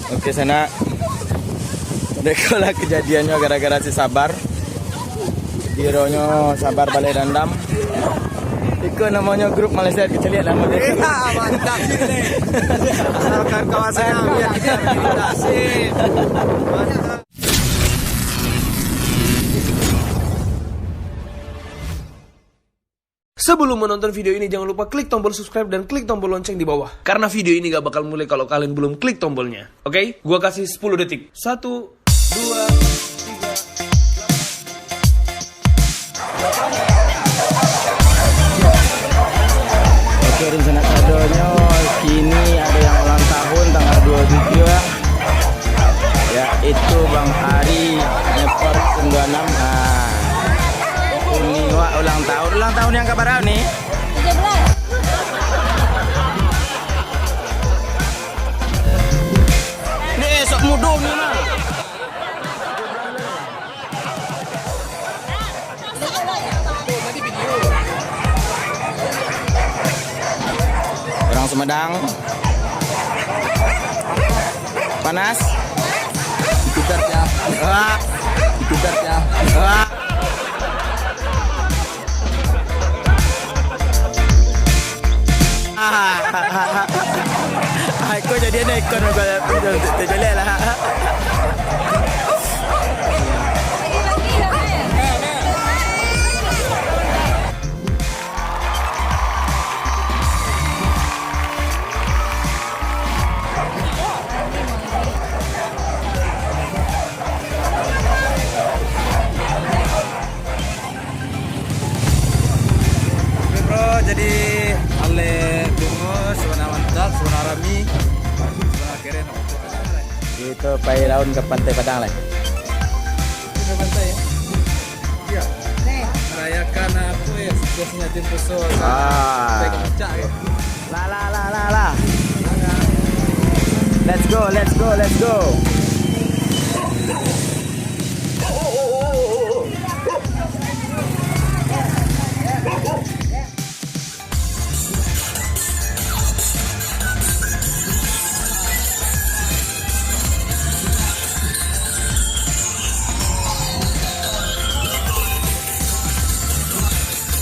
Okey sana. Dekolah kejadiannya gara-gara si Sabar. Dironyo Sabar balik dandam. Iko namanya grup Malaysia keceliat lah model. Mantap sini. Asalkan kawasannya biar kita asik. Mantap. Sebelum menonton video ini, jangan lupa klik tombol subscribe dan klik tombol lonceng di bawah. Karena video ini gak bakal mulai kalau kalian belum klik tombolnya. Oke? Gua kasih 10 detik. 1, 2, 3. Oke, rencana kadonya kini ada yang ulang tahun tanggal 2 juga. Yaitu Bang Ari Nepor 96. Ini wak ulang tahun yang kabar nih? 17. Ini esok mudung ni mah. Orang Sumedang. Panas. Dikudat ya. Dikudat ya. Aku jadi nekon kalau terjelek lah. Jadi ale bungus, warna mantap, warna rami, warna keren. Itu pai laun ke Pantai Padang lah. Ke pantai ya? Iya. Merayakan apa ya suksesnya tim Pusol. Sampai ke puncak ya. La. Let's go.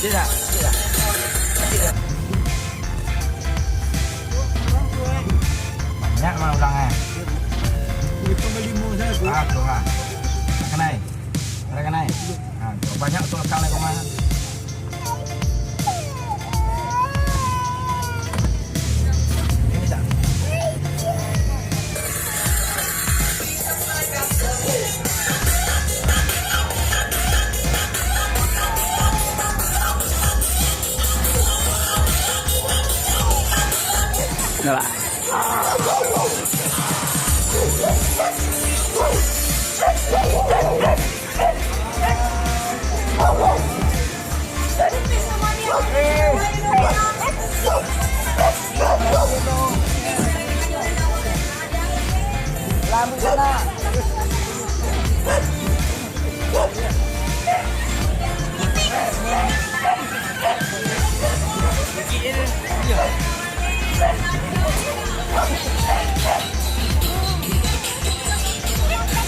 Tidak. Banyak mah udangnya. Itu belimu saya tu. Tuh lah. Kenai. Ada kenai. Nah, banyak tuh sekali kemana. Ini tak. Nah. Lampu sana.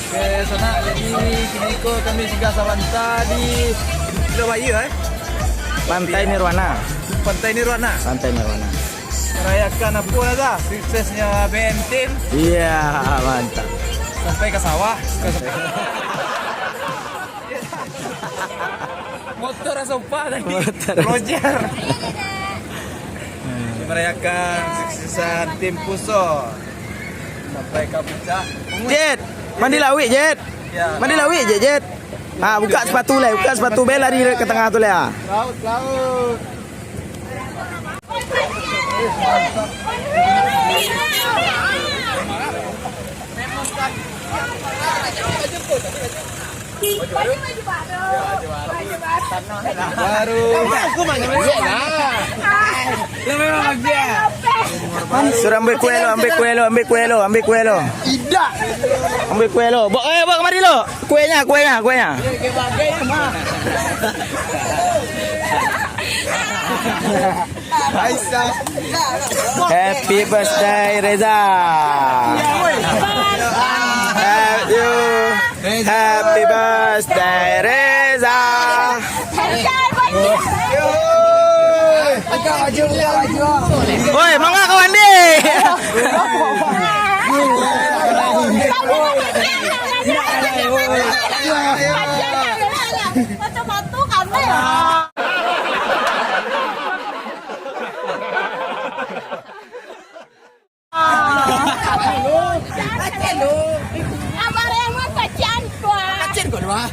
Ke sana jadi kini kami singgah sawanta di Lewaya Pantai Nirwana. Pantai Nirwana. Merayakan apa dah? Suksesnya BM Team Iya, mantap. sampai ke sawah. Motor sopa tadi. Roger. Merayakan suksesan tim Pusol sampai ke puncak. Jet, mandi lawik Jet. Ya. Mandi lawik Jet. Buka sepatu lah, bel lari ke tengah tu lah. Laut. Baru. Aku mana dia lah. Lah memang bagia. Suruh ambil kuih lo. Tidak. Ambil kuih lo. Bawa kemari lo. Kuihnya. Ke bagai mah. Aisyah. Happy birthday Reza. Happy birthday Reza. Woi, mangga kawan di. Macam-macam kamu ya. Abang yang mau kacang kuah. Kacang kuah.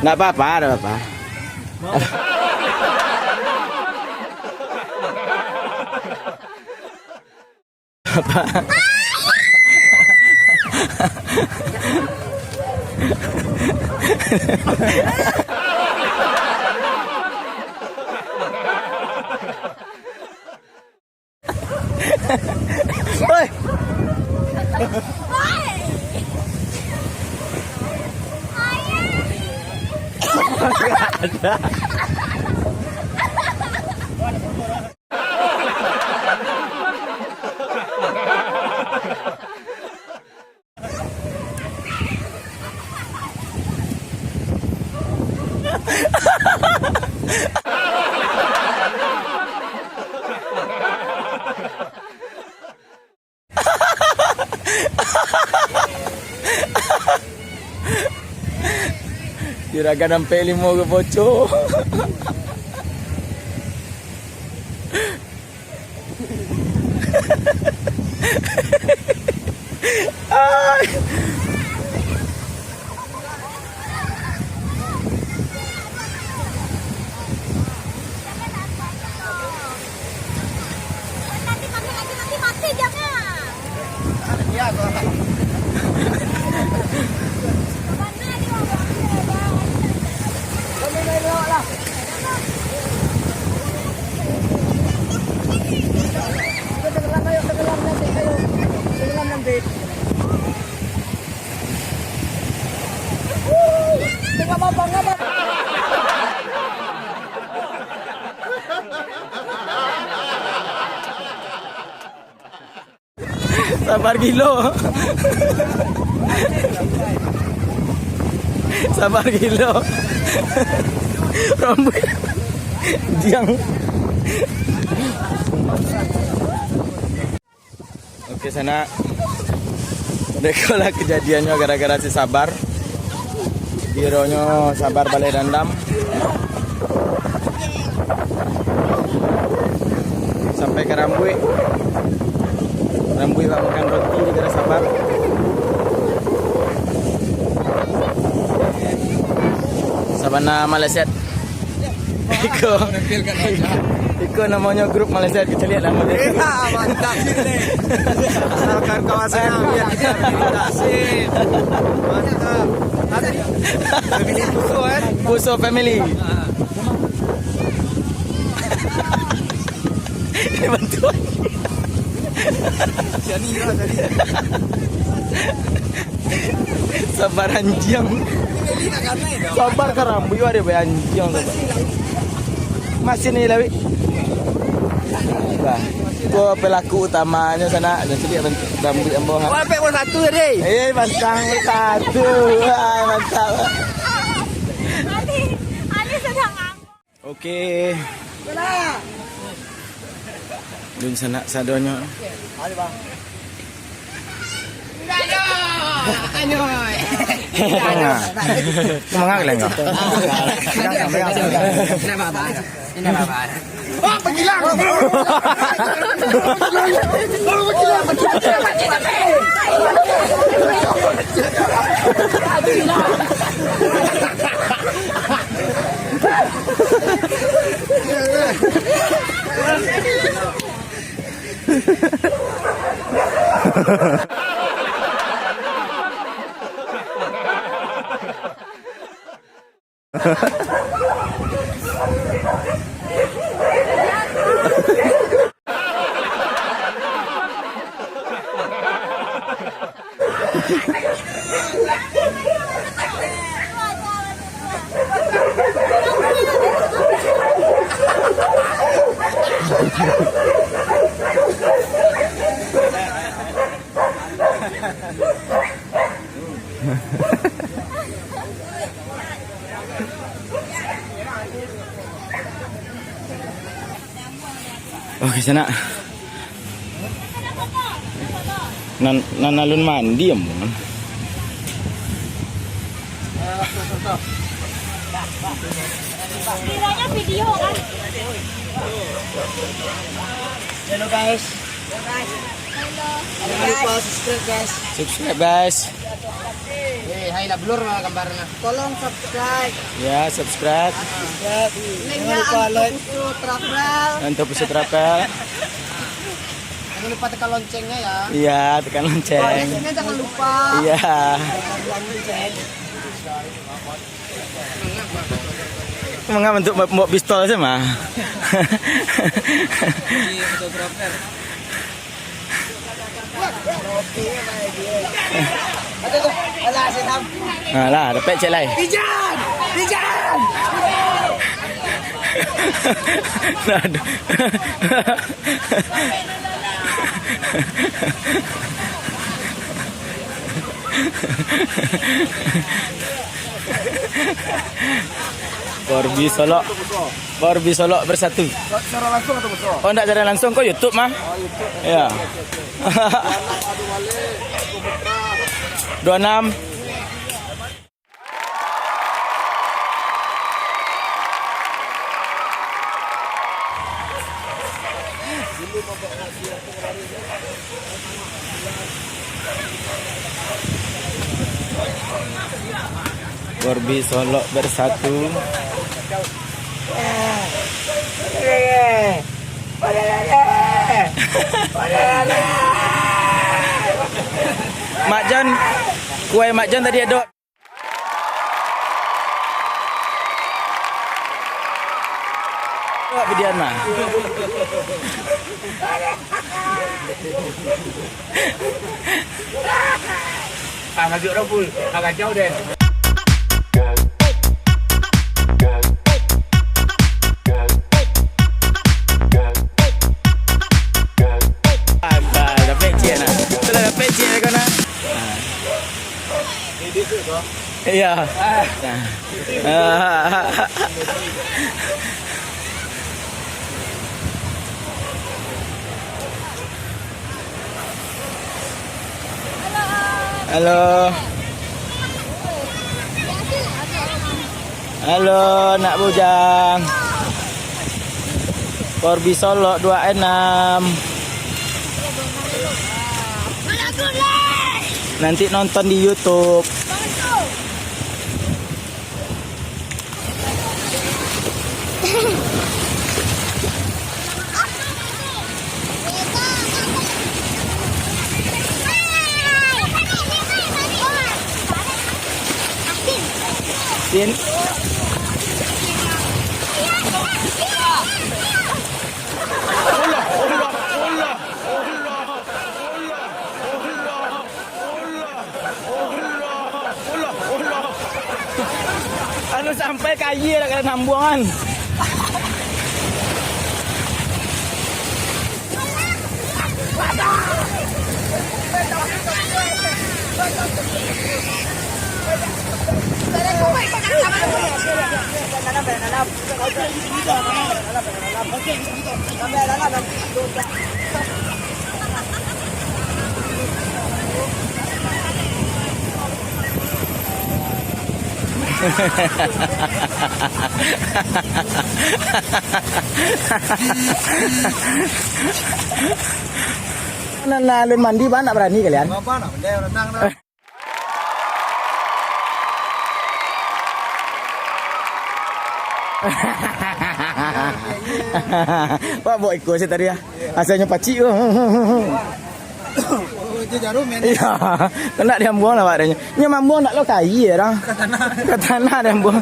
Nggak apa-apa, nggak apa-apa. Oi. Kirakan sampai 5 ke bocor. Mati jangan. Iya, sabar gilo. Sabar gilo. Rambut jiang. Oke sana. Dekolah kejadiannya gara-gara si Sabar. Bironya Sabar balik dandam. Sampai ke Rambui. Rambui makan roti gara Sabar. Sabana Malaysia. Iko namanya grup Malaysia, kita lihat nama dia. Mantap sih. Asalkan kawasan biar kita sip. Mantap. Family Puso kan? Puso family. Ini bantuan. Sabar anjing. Sabar ke Rambui ada be anjing sabar. Masih nih Lawi. Bah, gua pelaku utamanya sana dan sedih Rambui ambo. Wah, pek satu tadi. Bantang satu. Wah, mantap. Ani sedang ngambek. Oke. Dun sana sadonyo. Ada bang. Semangat lah enggak? Ini apa? Oh, pengilang. Oke, sana. Nanalun mandi ya, Mon. Kiranya video kan? Halo guys. Jangan lupa subscribe guys. Subscribe guys. Hai lah blur malah gambarnya. Tolong subscribe. Ya, subscribe. Jangan lupa like. Untuk Pusat Rapel. Jangan lupa tekan loncengnya ya. Iya, tekan lonceng. Jangan lupa. Iya. Mengapa bentuk bawa pistol sih mah? Fotografer. Alah, senam. Alah, dapat cek lain. Pijan! Pijan! Borbi Solo bersatu. Secara langsung atau betul? Oh, enggak secara langsung kok YouTube mah? Oh, YouTube. Ya. 26. Borbi Solo bersatu. Mak John, kue Mak John tadi ada. Videoan mah. Agak jauh full, agak jauh deh. Iya. Halo. Halo, nak bujang. Borbi Solo 26. Nanti nonton di YouTube. Sin. Anu sampai kaji lah kalian hambuangan. Nalun mandi pak, nak berani kalian? Apa nak renang dah. Pak bawa ikut saya tadi ya. Asalnya pacik. jarum ya. Iya, kena dia buang lah pak adanya. Nya mambuang nak lo kai ya dah. Katana dia buang.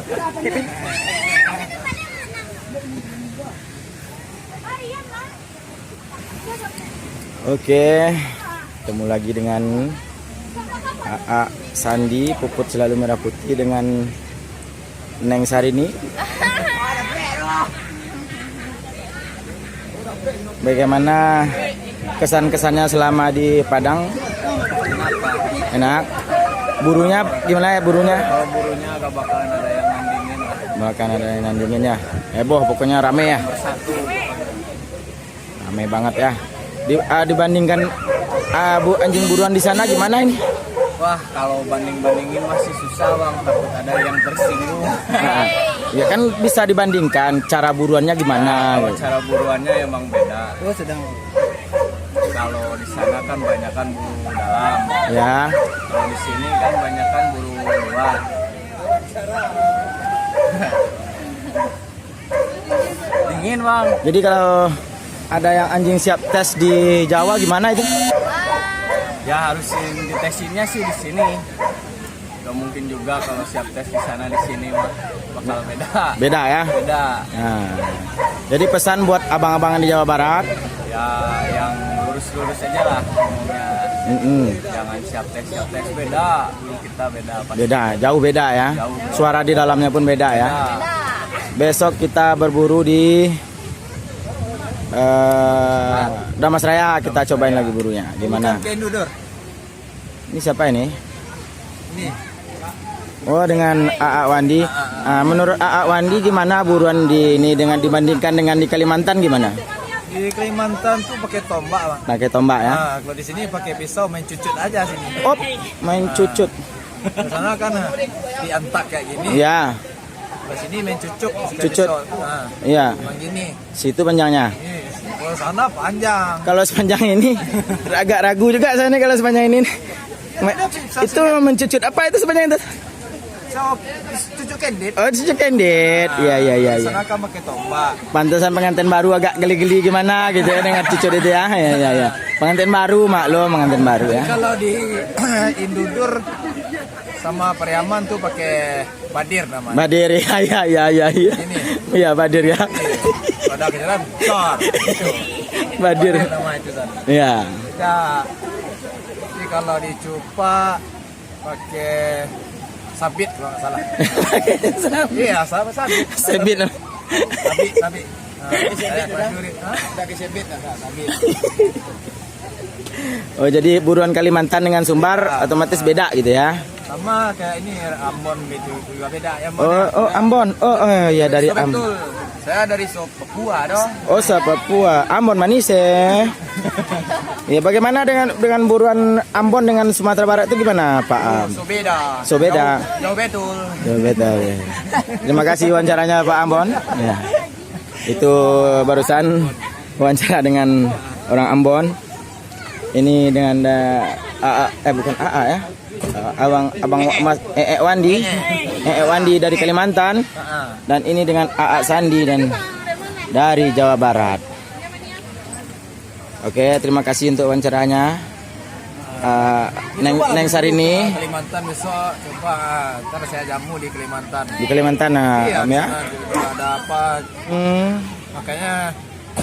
Oke, ketemu lagi dengan AA Sandi, Puput Selalu Merah Putih dengan Neng Sarini. Bagaimana kesan-kesannya selama di Padang? Enak. Burunya gimana ya burunya? Kalau burunya gak bakalan ada yang nandingin lah. Bahkan ada yang nandingin ya. Heboh pokoknya rame ya. Rame banget ya. Dibandingkan bu anjing buruan di sana gimana ini? Wah, kalau banding-bandingin masih susah bang, takut ada yang tersinggung. Ya kan bisa dibandingkan cara buruannya gimana? Kalau Gitu. cara buruannya emang beda. Kalau di sana kan banyak kan buru dalam. Ya. Kalau di sini kan banyak kan buru luar. Dingin bang. Jadi kalau ada yang anjing siap tes di Jawa gimana itu? Ya harusin ditesinnya sih di sini. Gak mungkin juga kalau siap tes di sana di sini mah bakal beda. Beda ya. Beda. Nah, jadi pesan buat abang-abangan di Jawa Barat. Ya yang lurus-lurus aja lah ngomongnya. Jangan siap tes beda. Dulu kita beda pasti. Beda, jauh beda ya. Jauh. Suara di dalamnya pun beda ya. Beda. Besok kita berburu di Damas Raya, kita cobain lagi burunya. Gimana? Ini siapa ini? Ini. Oh, dengan AA Wandi. Menurut AA Wandi gimana buruan di ini dengan dibandingkan dengan di Kalimantan gimana? Di Kalimantan tuh pakai tombak bang. Pakai tombak ya. Nah, kalau di sini pakai pisau main cucut aja sini. Oh, main cucut. Di sana kan diantak kayak gini. Ya, Di sini main cucuk. pakai Cucut. pisau. Nah, iya. emang gini. Situ panjangnya. Ini. Kalau sana panjang. Kalau sepanjang ini agak ragu juga saya nih kalau sepanjang ini. Itu mencucut apa itu sepanjang itu? So, cucuk kendit. Oh, cucut kendit. Iya, iya, iya, Di iya. sana kan pakai tombak. Pantesan pengantin baru agak geli-geli gimana gitu ya dengan cucut itu ya. Ya, ya, ya. Pengantin baru maklum, pengantin baru ya. Kalau di Indudur sama Pariaman tuh pakai badir namanya. Badir ya, ya, ya, ya, ya. Ini. Iya, badir ya. Pada kejaran besar. Gitu. Badir. Nama itu kan. Iya. Ya. Jadi kalau di Cupa pakai sabit kalau nggak salah. Iya, sabit. Sebit. Sabit. Pakai sabit, sabit. Oh, jadi buruan Kalimantan dengan Sumbar otomatis beda gitu ya. Sama kayak ini Ambon gitu juga beda ya. Oh, Ambon. Oh, ya dari Ambon. Betul. Saya dari Papua dong. Oh, Papua. Ambon manis ya. Ya, bagaimana dengan buruan Ambon dengan Sumatera Barat itu gimana, Pak Am? So beda. So beda. Jauh betul. Ya, beda ya. Terima kasih wawancaranya Pak Ambon. Ya. Itu barusan wawancara dengan orang Ambon. Ini dengan AA, bukan AA ya. Abang Mas Wandi. Wandi dari Kalimantan. Dan ini dengan AA Sandi dan dari Jawa Barat. Oke, terima kasih untuk wawancaranya. Neng Sarini Kalimantan besok coba ntar saya jamu di Kalimantan. di Kalimantan Iya, Am, ya. sana juga ada apa? Makanya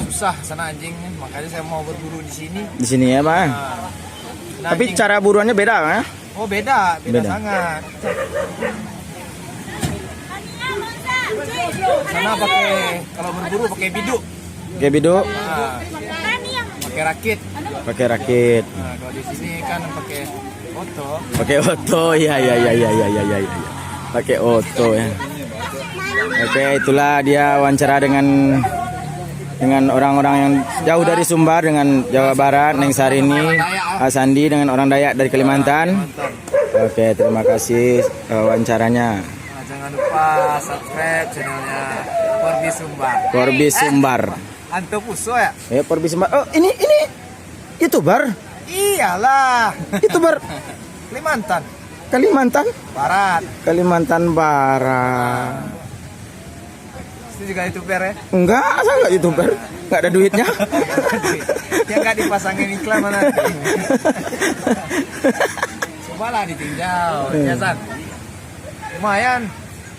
susah sana anjing, makanya saya mau berburu di sini. Di sini ya, Pak. Nah, Tapi anjing- cara buruannya beda ya? oh beda Beda. sangat. Sana pakai kalau berburu pakai biduk, Kayak bidu, pakai rakit. pakai rakit, Nah, kalau di sini kan pakai oto. pakai oto, ya, ya, ya, ya, ya, ya, ya, ya. Pakai oto ya. Oke, itulah dia wawancara dengan orang-orang yang jauh dari Sumbar dengan Jawa Barat, Neng Sarini, Sandi dengan orang Dayak dari Kalimantan. Oke, terima kasih wawancaranya. Nah, jangan lupa subscribe channelnya Korbi Sumbar. Korbi Sumbar. Anto Puso ya? Ya, Korbi Sumbar. Oh, ini YouTuber. Iyalah. YouTuber Kalimantan Kalimantan Barat. Kalimantan Barat. Itu juga youtuber ya? Enggak, saya enggak YouTuber. Enggak ada duitnya. Yang nggak dipasangin iklan mana? Cobalah ditinjau. Ya San. Lumayan.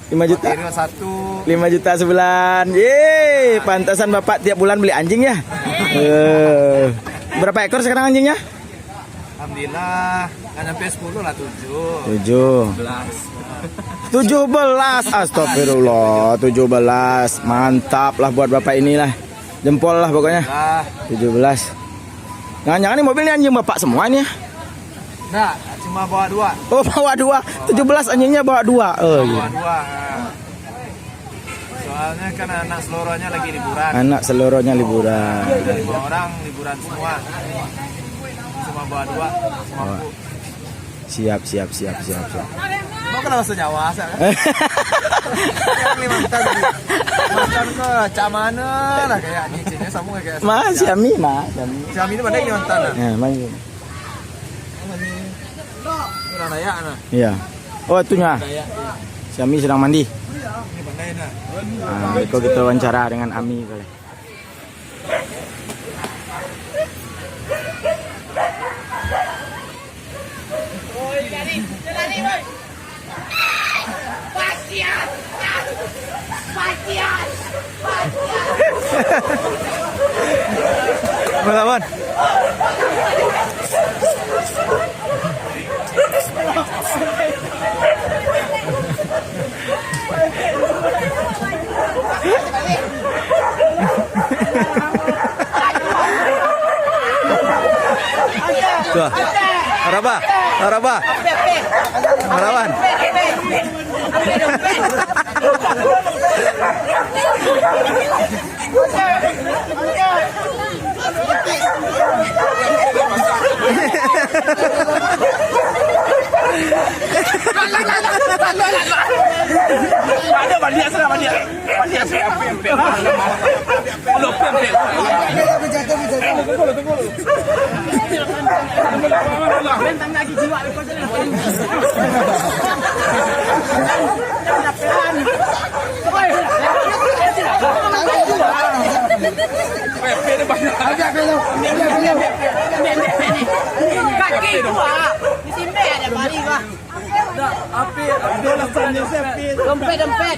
5 juta. Kiri satu. 5 juta sebulan. Yeay, pantasan Bapak tiap bulan beli anjing ya. Berapa ekor sekarang anjingnya? Alhamdulillah, nggak nyampe 10 lah 7. 17. Astagfirullah, 17. Mantap lah buat Bapak inilah. Jempol lah pokoknya. Lah, 17. Jangan-jangan ini mobil ini anjing Bapak semua nih ya? nah, cuma bawa 2. Oh, bawa 2. 17 anjingnya bawa 2. Oh, iya. Bawa 2. Soalnya kan anak seluruhnya lagi liburan. Anak seluruhnya liburan. Ada 5 orang liburan semua. Cuma bawa 2. Semampu. Siap. Mau kenal bahasa Jawa, Sa? Yang Kalimantan tadi. Makan ke cak mana lah kayak nyicilnya sama kayak. Mas, Yami. Siami itu mana Kalimantan lah. Nah, main. Orang Dayak nah. Iya. Oh, itunya. Yami sedang mandi. Ini pandai nah. Nah, itu kita wawancara dengan Ami kali. Melawan. Tuh. Araba. Melawan. Kaki dua. Di sini ada balik lah. Dompet enggak?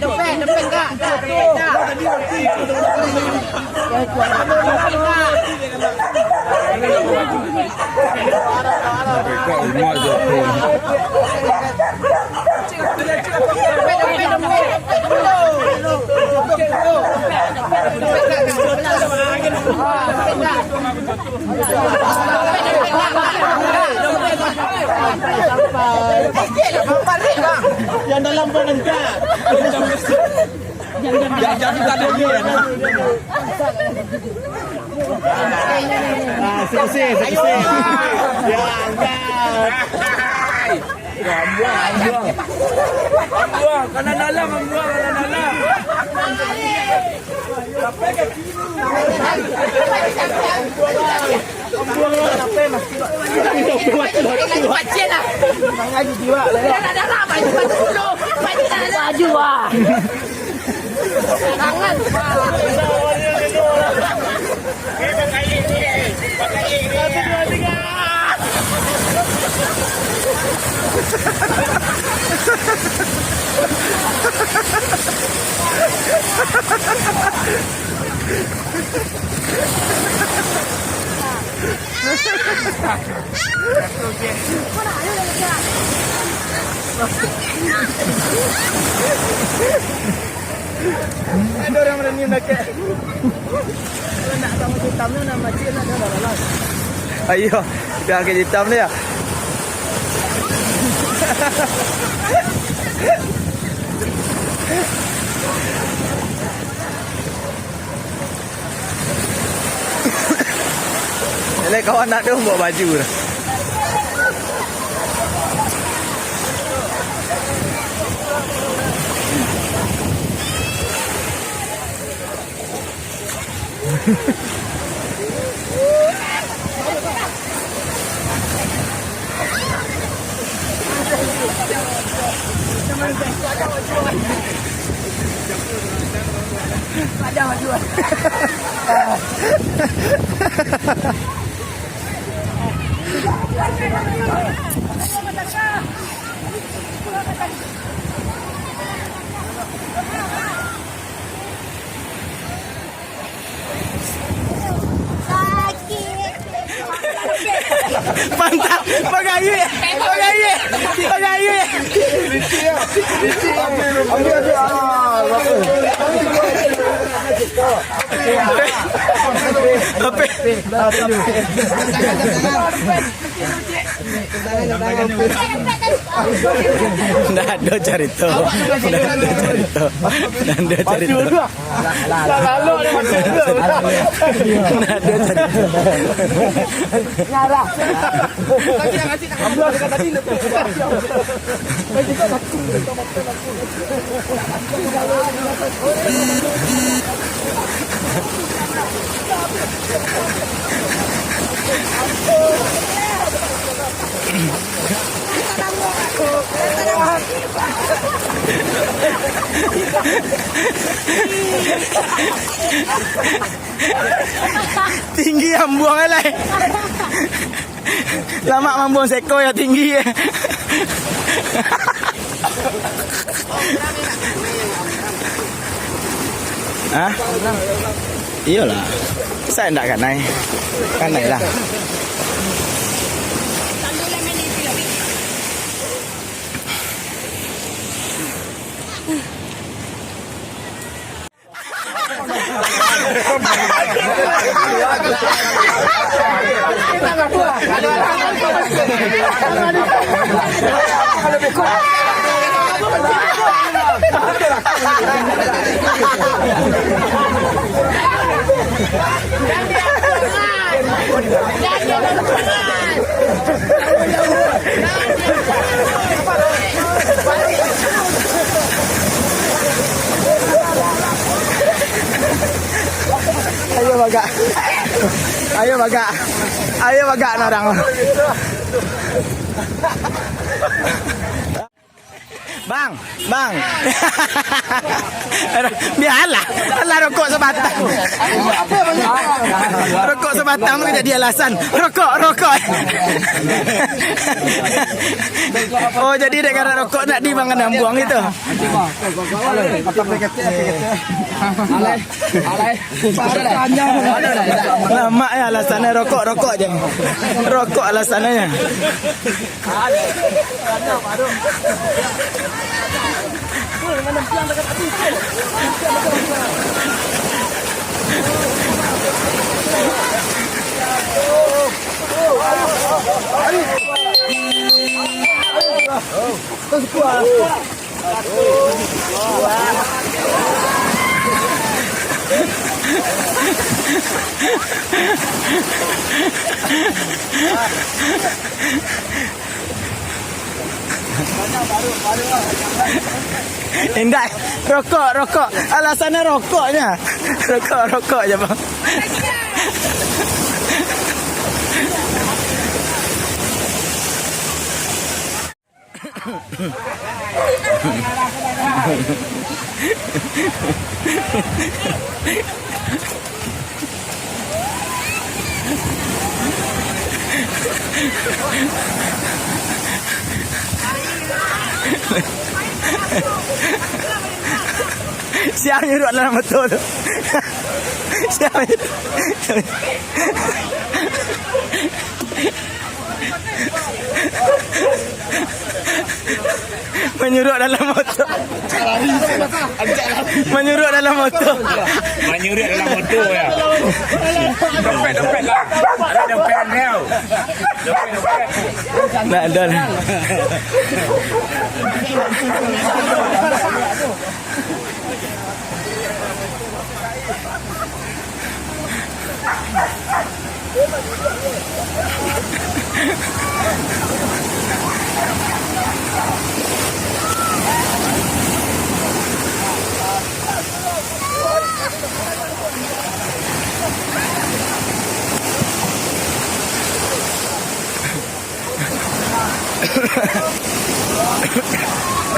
Yang dalam penengka. Jangan juga ada dia. Selesai. Ya, Ambuang, kanan dalam. Baju ah. Tangan. Ada orang berani pakai. Kalau nak sama hitamnya nama cik nak dah lalas. Ayo, dah ke hitam dia. Jadi kawan nak dia bawa baju dah. Ada maju. Mantap. Pagaye. Pagaye. Pagaye. Nggak ada cerita. Nggak ada cerita. Nggak ada cerita. Nggak ada cerita. Tinggi yang buang elai. Lama membuang seko ya tinggi ya. Hah? Iyalah. Saya enggak kan naik. Kan naik lah. Ayo bagak. Ayo bagak. Ayo bagak narang. Bang, bang. Biarlah, alah rokok sebatang. Rokok sebatang tu jadi alasan. Rokok, rokok. Oh, jadi dengan rokok nak dibangun dan buang itu. Lama ya alasannya rokok je. Rokok alasannya. Indah, rokok. Alasannya rokoknya. Rokok aja bang. Siapa nyuruh dalam betul tu? Siapa nyuruh? Menyuruh dalam motor. Menyuruh dalam motor. Menyuruh dalam motor ya. Dompet lah. Ada dompet kau. Dompet. Tak ada lah.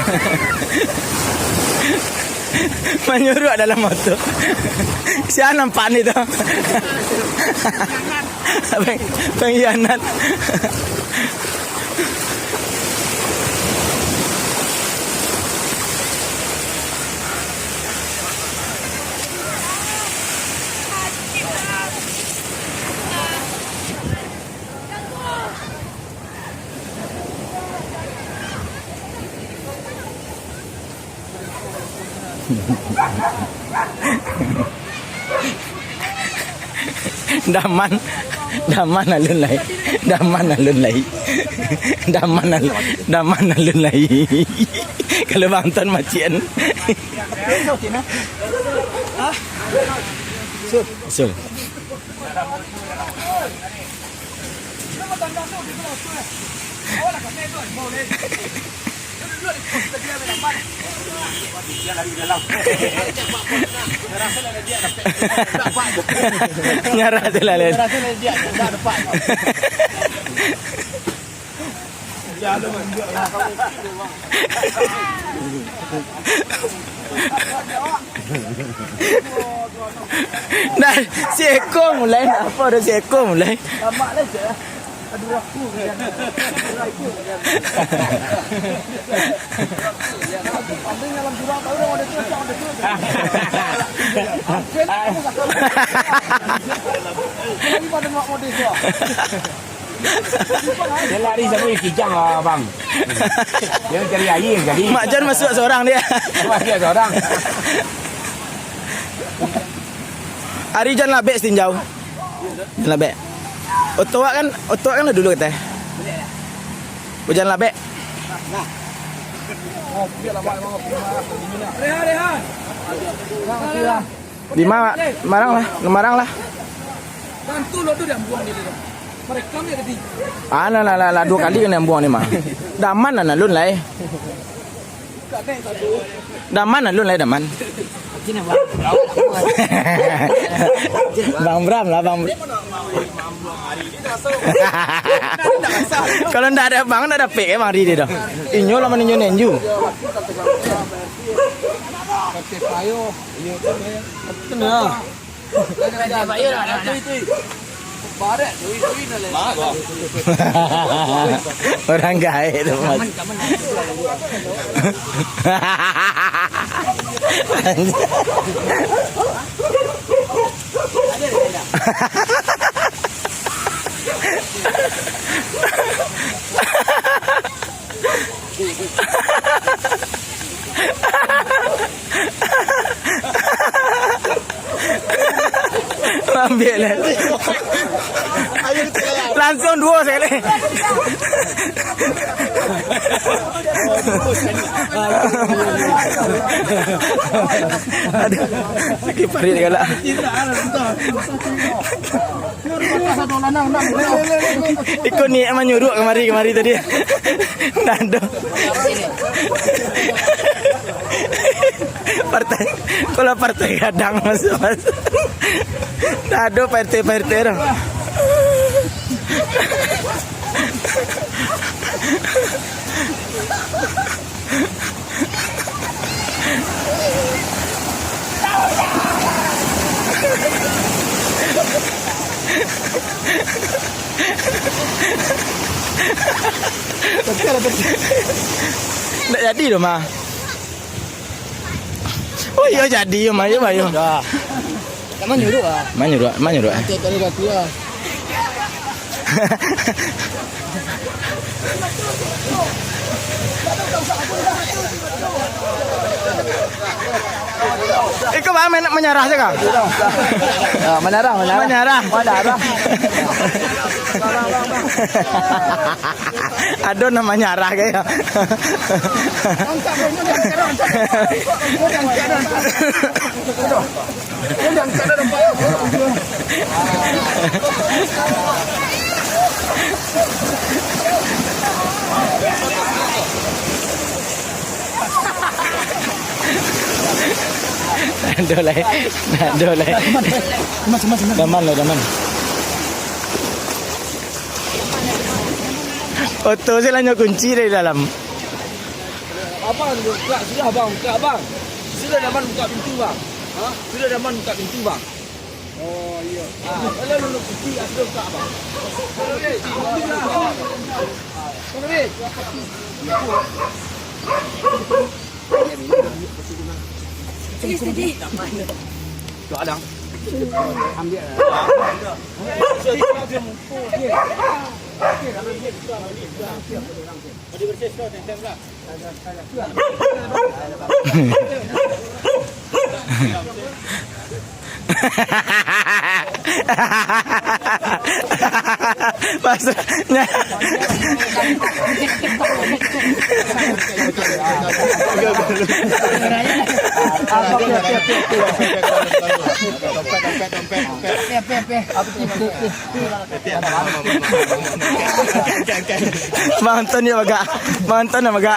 Ha ha ha. Menyuruh dalam motor. Siapa nampak ni tu? Pengkhianat. Daman alun lai. Daman alun lai. Kalau Bang Ton macam Sul. Nyarah tu lah. Dah si ekor mulai nak apa dah si ekor mulai. Dia lari sampai kijang lah bang. Dia cari air jadi. Mak Jan masuk seorang dia. Masih seorang. Hari Jan labek setinjau. Labek. Otoak kan dah dulu kata. Hujan labek. Di mana? Marang lah. Bantu lo tu dia buang dia tu. Mereka ni ada di. Lah 2 kali kena buang ni mah. Daman lah lun lai. Daman lah lun lai daman. Sini bang. Bang Bram lah bang. Kalau ndak ada bang ndak ada pek emang hari dia dah. Inyo lah meninyo nenju. Orang gaib tu mas. Ambil lah. Langsung 2 sekali. Aduh, sikit parit dia galak. Ikut ni emang nyuruh kemari tadi. Nado. Kalau partai kadang masuk. Nado partai dah. Tak jadi tu mah. Oh iya jadi yo mah yo. Dah. Kamu nyuruh ah. Menyuruh. Tiap kali dah keluar. Ikaw ba menyerah je kah? Menyerah. Aduh nama nyarah kaya. Dolai. Daman. Oto sila nyo kunci dari dalam. Abang, sudah abang, buka abang. Sudah daman buka pintu bang. Sudah daman buka pintu bang. Oh iya. Lalu kunci ada buka bang. Tuh ada. Pasnya. Mantan ya baga. Mantan ya baga.